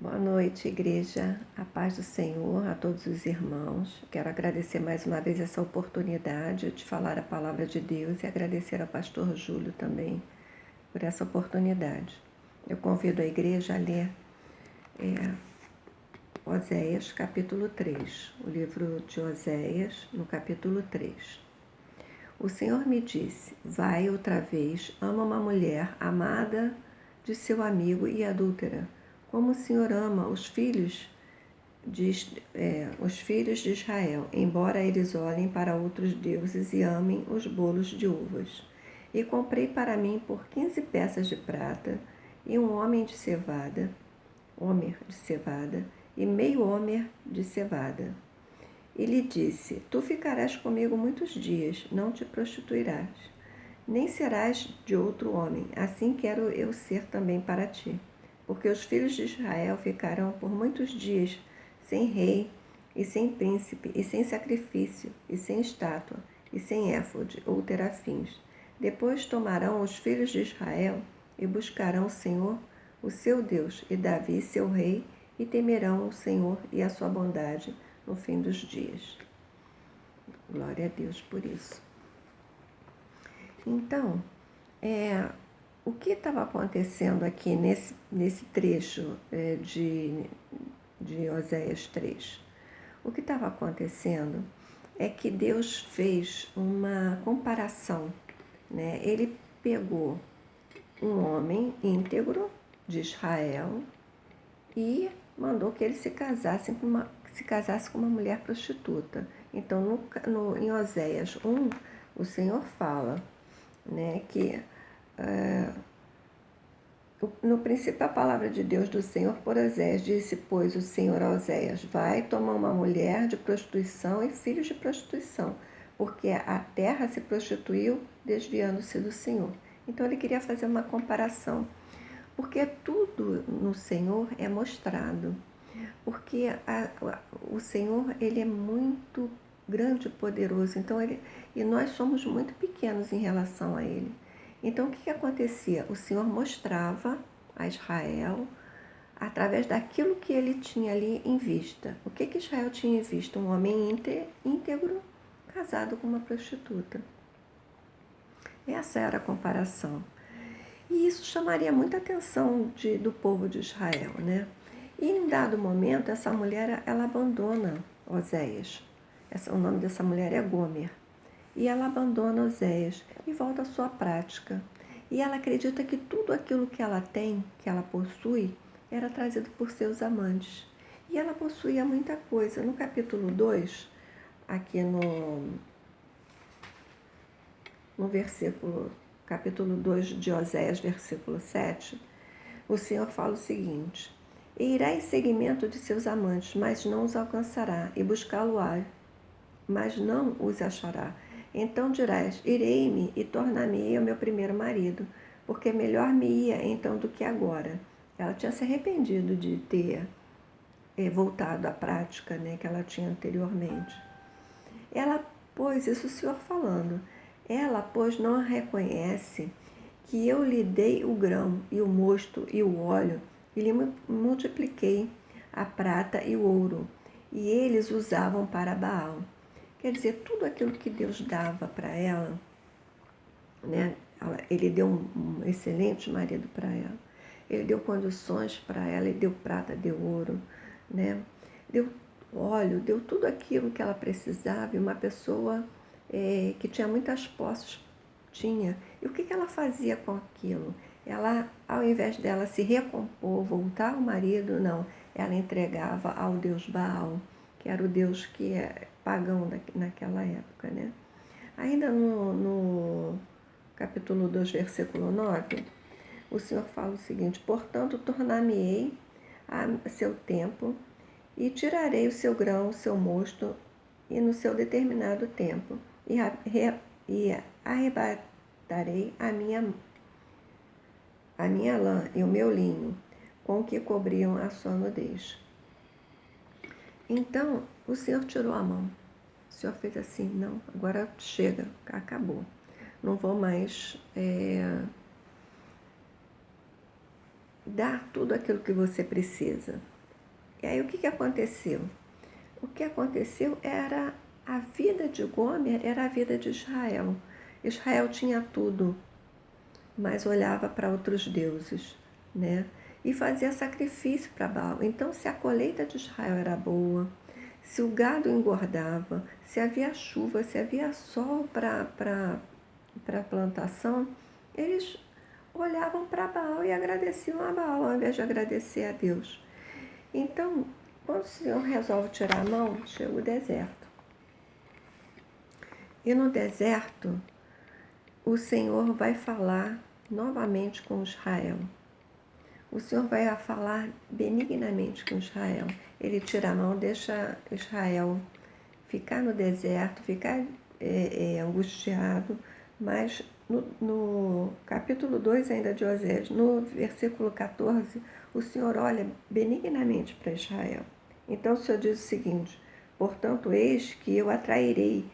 Boa noite, igreja. A paz do Senhor a todos os irmãos. Quero agradecer mais uma vez essa oportunidade de falar a palavra de Deus e agradecer ao pastor Júlio também por essa oportunidade. Eu convido a igreja a ler Oséias, capítulo 3, o livro de Oséias, no capítulo 3. O Senhor me disse: vai outra vez, ama uma mulher amada de seu amigo e adúltera, como o Senhor ama os filhos de Israel, embora eles olhem para outros deuses e amem os bolos de uvas. E comprei para mim por 15 peças de prata e um homer de cevada, e meio homer de cevada. E lhe disse: tu ficarás comigo muitos dias, não te prostituirás, nem serás de outro homem, assim quero eu ser também para ti. Porque os filhos de Israel ficarão por muitos dias sem rei, e sem príncipe, e sem sacrifício, e sem estátua, e sem éfode ou terafins. Depois tomarão os filhos de Israel e buscarão o Senhor, o seu Deus, e Davi, seu rei, e temerão o Senhor e a sua bondade no fim dos dias. Glória a Deus por isso. Então, o que estava acontecendo aqui nesse trecho de Oséias 3? O que estava acontecendo é que Deus fez uma comparação, né? Ele pegou um homem íntegro de Israel e mandou que ele se casasse com uma mulher prostituta. Então, em Oséias 1, o Senhor fala, né, que no princípio a palavra de Deus do Senhor por Oséias disse, pois o Senhor a Oséias: vai tomar uma mulher de prostituição e filhos de prostituição, porque a terra se prostituiu desviando-se do Senhor. Então ele queria fazer uma comparação, porque tudo no Senhor é mostrado, porque o Senhor ele é muito grande e poderoso, então e nós somos muito pequenos em relação a ele. Então o que acontecia? O Senhor mostrava a Israel através daquilo que ele tinha ali em vista. O que Israel tinha em vista? Um homem íntegro casado com uma prostituta. Essa era a comparação. E isso chamaria muita atenção do povo de Israel, né? E em dado momento, essa mulher, ela abandona Oséias. O nome dessa mulher é Gomer. E ela abandona Oséias e volta à sua prática. E ela acredita que tudo aquilo que ela tem, que ela possui, era trazido por seus amantes. E ela possuía muita coisa. No capítulo 2, aqui no capítulo 2 de Oséias, versículo 7, o Senhor fala o seguinte: e irá em seguimento de seus amantes, mas não os alcançará, e buscá-lo-á, mas não os achará. Então dirás: irei-me e tornar-me-ei ao meu primeiro marido, porque melhor me ia então do que agora. Ela tinha se arrependido de ter voltado à prática, né, que ela tinha anteriormente. Ela, pois, isso o Senhor falando, ela, pois, não reconhece que eu lhe dei o grão e o mosto e o óleo, e lhe multipliquei a prata e o ouro, e eles usavam para Baal. Quer dizer, tudo aquilo que Deus dava para ela, né? Ele deu um excelente marido para ela, ele deu condições para ela, ele deu prata, deu ouro, né? Deu óleo, deu tudo aquilo que ela precisava, e uma pessoa que tinha muitas posses tinha. E o que ela fazia com aquilo? Ela, ao invés dela se recompor, voltar ao marido, não, ela entregava ao deus Baal, que era o deus que é pagão naquela época, né? Ainda no capítulo 2, versículo 9, o Senhor fala o seguinte: portanto, tornar-me-ei a seu tempo, e tirarei o seu grão, o seu mosto, e no seu determinado tempo, e arrebatarei a minha lã e o meu linho, com que cobriam a sua nudez. Então, o Senhor tirou a mão. O Senhor fez assim: não, agora chega, acabou. Não vou mais dar tudo aquilo que você precisa. E aí o que aconteceu? O que aconteceu era a vida de Gomer, era a vida de Israel. Israel tinha tudo, mas olhava para outros deuses, né? E fazia sacrifício para Baal. Então, se a colheita de Israel era boa, se o gado engordava, se havia chuva, se havia sol para a plantação, eles olhavam para Baal e agradeciam a Baal ao invés de agradecer a Deus. Então, quando o Senhor resolve tirar a mão, chega o deserto. E no deserto, o Senhor vai falar novamente com Israel. O Senhor vai falar benignamente com Israel. Ele tira a mão, deixa Israel ficar no deserto, ficar angustiado, mas no capítulo 2 ainda de Osés, no versículo 14, o Senhor olha benignamente para Israel. Então o Senhor diz o seguinte: portanto, eis que eu atrairei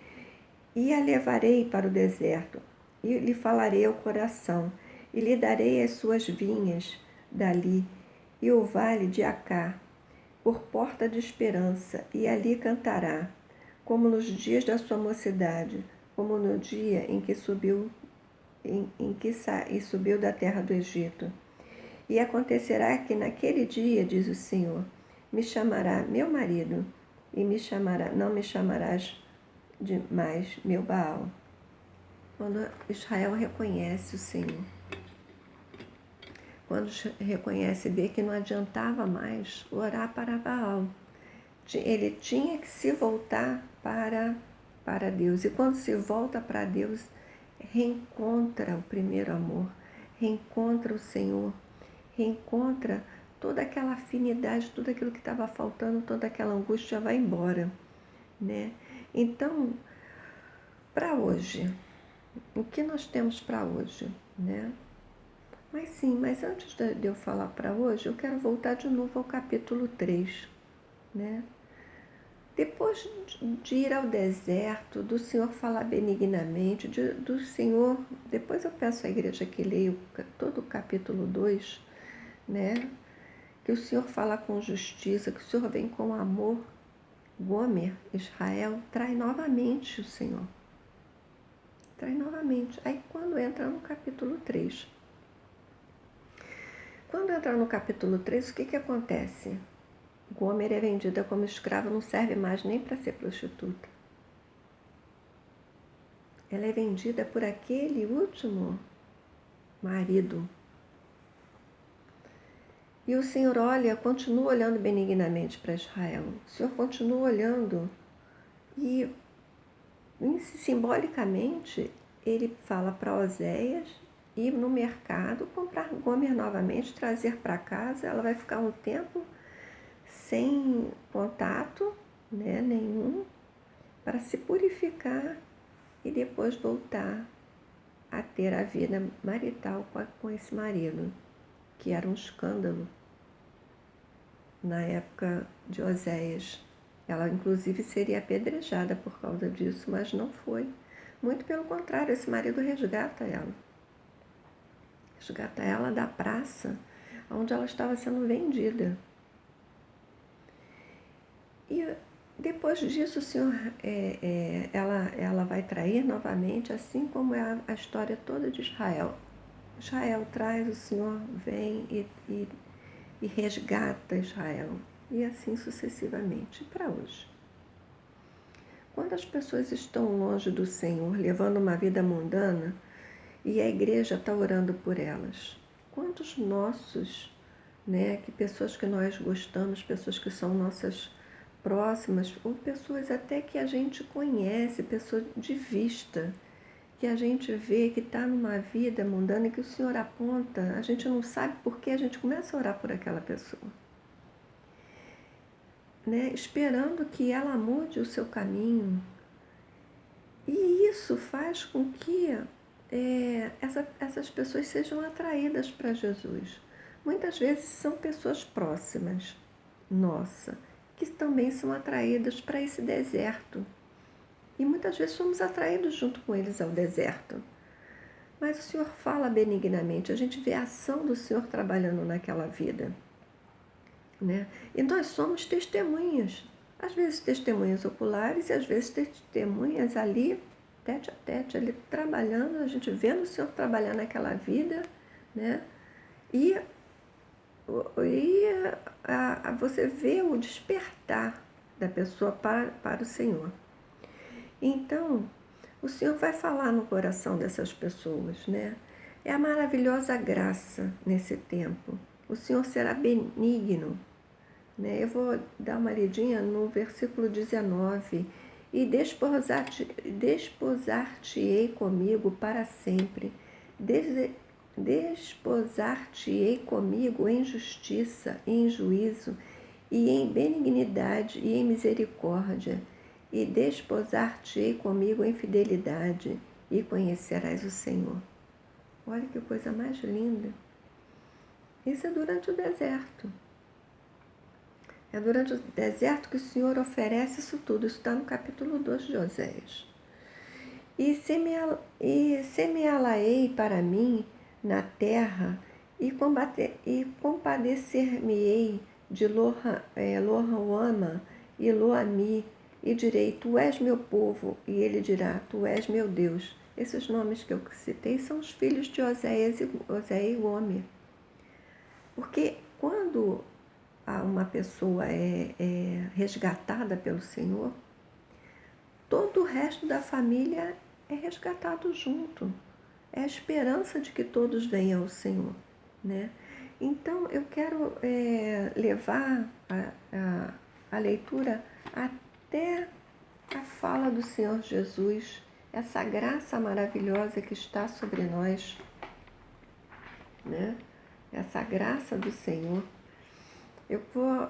e a levarei para o deserto, e lhe falarei ao coração, e lhe darei as suas vinhas dali, e o vale de Acá, por porta de esperança, e ali cantará, como nos dias da sua mocidade, como no dia em que subiu subiu da terra do Egito. E acontecerá que naquele dia, diz o Senhor, me chamará meu marido, e não me chamarás de mais meu Baal. Quando Israel reconhece o Senhor, quando reconhece e vê que não adiantava mais orar para Baal, ele tinha que se voltar para Deus. E quando se volta para Deus, reencontra o primeiro amor, reencontra o Senhor, reencontra toda aquela afinidade, tudo aquilo que estava faltando, toda aquela angústia vai embora, né? Então, para hoje, o que nós temos para hoje, né? Mas antes de eu falar para hoje, eu quero voltar de novo ao capítulo 3, né? Depois de ir ao deserto, do Senhor falar benignamente, do Senhor, depois eu peço à igreja que leia todo o capítulo 2, né? Que o Senhor fala com justiça, que o Senhor vem com amor. Gomer, Israel, trai novamente o Senhor. Trai novamente. Aí quando entra no capítulo 3. Quando entra no capítulo 3, o que acontece? Gomer é vendida como escrava, não serve mais nem para ser prostituta. Ela é vendida por aquele último marido. E o Senhor continua olhando benignamente para Israel. O Senhor continua olhando e simbolicamente ele fala para Oséias ir no mercado, comprar Gomer novamente, trazer para casa. Ela vai ficar um tempo sem contato, né, nenhum, para se purificar e depois voltar a ter a vida marital com esse marido, que era um escândalo na época de Oséias. Ela, inclusive, seria apedrejada por causa disso, mas não foi. Muito pelo contrário, esse marido resgata ela. Resgata ela da praça onde ela estava sendo vendida. E depois disso, o Senhor, ela vai trair novamente, assim como é a história toda de Israel. Israel traz, o Senhor vem e resgata Israel. E assim sucessivamente, para hoje. Quando as pessoas estão longe do Senhor, levando uma vida mundana, e a igreja está orando por elas, quantos nossos, né, que pessoas que nós gostamos, pessoas que são nossas próximas, ou pessoas até que a gente conhece, pessoas de vista, que a gente vê que está numa vida mundana e que o Senhor aponta, a gente não sabe por que a gente começa a orar por aquela pessoa. Né? Esperando que ela mude o seu caminho. E isso faz com que essas pessoas sejam atraídas para Jesus. Muitas vezes são pessoas próximas, nossa, que também são atraídas para esse deserto. E muitas vezes somos atraídos junto com eles ao deserto. Mas o Senhor fala benignamente, a gente vê a ação do Senhor trabalhando naquela vida. né? E nós somos testemunhas, às vezes testemunhas oculares e às vezes testemunhas ali, tete a tete, ali trabalhando, a gente vendo o Senhor trabalhar naquela vida, né? E, você vê o despertar da pessoa para o Senhor. Então, o Senhor vai falar no coração dessas pessoas, né? É a maravilhosa graça nesse tempo. O Senhor será benigno, né? Eu vou dar uma lidinha no versículo 19. E desposar-te-ei comigo para sempre. Desposar-te-ei comigo em justiça, em juízo, e em benignidade e em misericórdia. E desposar-te-ei comigo em fidelidade, e conhecerás o Senhor. Olha que coisa mais linda. Isso é durante o deserto. É durante o deserto que o Senhor oferece isso tudo. Isso está no capítulo 2 de Oséias. E semeá-la-ei para mim na terra, e compadecer-me-ei de Loruama e Loami, e direi, tu és meu povo, e ele dirá, tu és meu Deus. Esses nomes que eu citei são os filhos de Oséias e Gomer. Porque quando uma pessoa é resgatada pelo Senhor, todo o resto da família é resgatado junto. É a esperança de que todos venham ao Senhor, né? Então, eu quero levar a leitura até a fala do Senhor Jesus, essa graça maravilhosa que está sobre nós, né? Essa graça do Senhor. Eu vou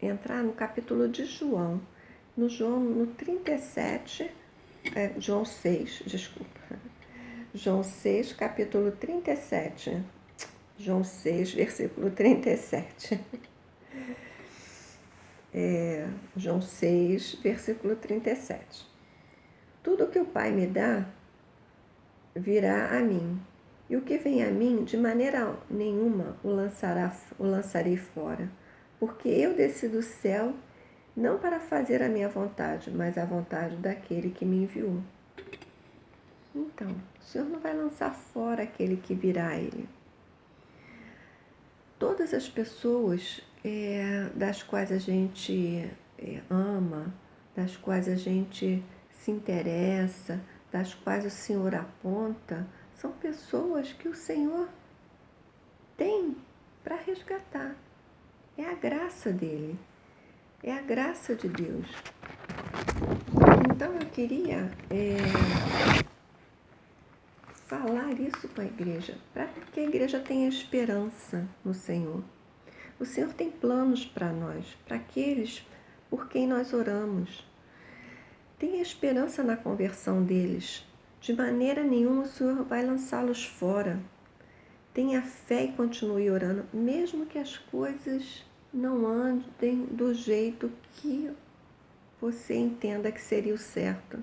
entrar no capítulo de João, no 37, João 6, desculpa. João 6, capítulo 37. João 6, versículo 37. João 6, versículo 37. Tudo que o Pai me dá virá a mim, e o que vem a mim, de maneira nenhuma o lançarei fora, porque eu desci do céu não para fazer a minha vontade, mas a vontade daquele que me enviou. Então, o Senhor não vai lançar fora aquele que virá a Ele. Todas as pessoas das quais a gente ama, das quais a gente se interessa, das quais o Senhor aponta, são pessoas que o Senhor tem para resgatar. É a graça dele, é a graça de Deus. Então eu queria falar isso com a igreja, para que a igreja tenha esperança no Senhor. O Senhor tem planos para nós, para aqueles por quem nós oramos. Tenha esperança na conversão deles. De maneira nenhuma o Senhor vai lançá-los fora. Tenha fé e continue orando, mesmo que as coisas não andem do jeito que você entenda que seria o certo.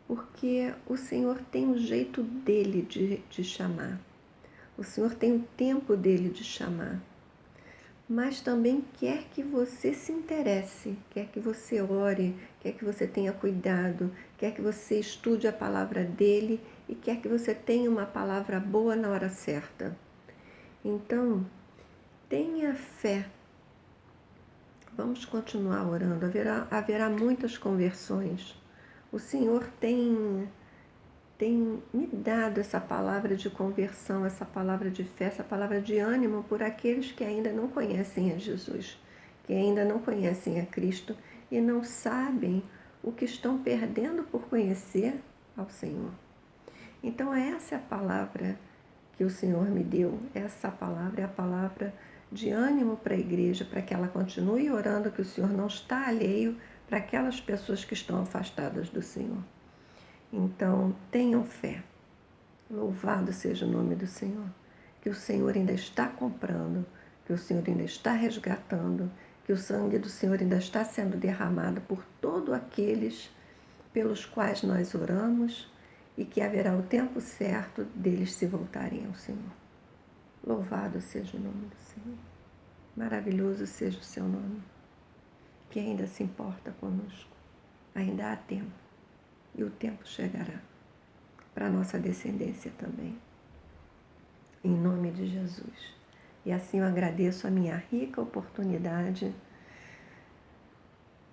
Porque o Senhor tem um jeito dele de chamar. O Senhor tem o tempo dele de chamar. Mas também quer que você se interesse, quer que você ore, quer que você tenha cuidado, quer que você estude a palavra dele e quer que você tenha uma palavra boa na hora certa. Então, tenha fé. Vamos continuar orando. Haverá muitas conversões. O Senhor tem me dado essa palavra de conversão, essa palavra de fé, essa palavra de ânimo por aqueles que ainda não conhecem a Jesus, que ainda não conhecem a Cristo e não sabem o que estão perdendo por conhecer ao Senhor. Então essa é a palavra que o Senhor me deu, essa palavra é a palavra de ânimo para a igreja, para que ela continue orando, que o Senhor não está alheio para aquelas pessoas que estão afastadas do Senhor. Então, tenham fé. Louvado seja o nome do Senhor. Que o Senhor ainda está comprando, que o Senhor ainda está resgatando, que o sangue do Senhor ainda está sendo derramado por todos aqueles pelos quais nós oramos e que haverá o tempo certo deles se voltarem ao Senhor. Louvado seja o nome do Senhor. Maravilhoso seja o seu nome, que ainda se importa conosco. Ainda há tempo, e o tempo chegará para a nossa descendência também. Em nome de Jesus. E assim eu agradeço a minha rica oportunidade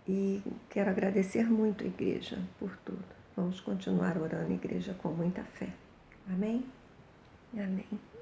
e quero agradecer muito a igreja por tudo. Vamos continuar orando, igreja, com muita fé. Amém? Amém.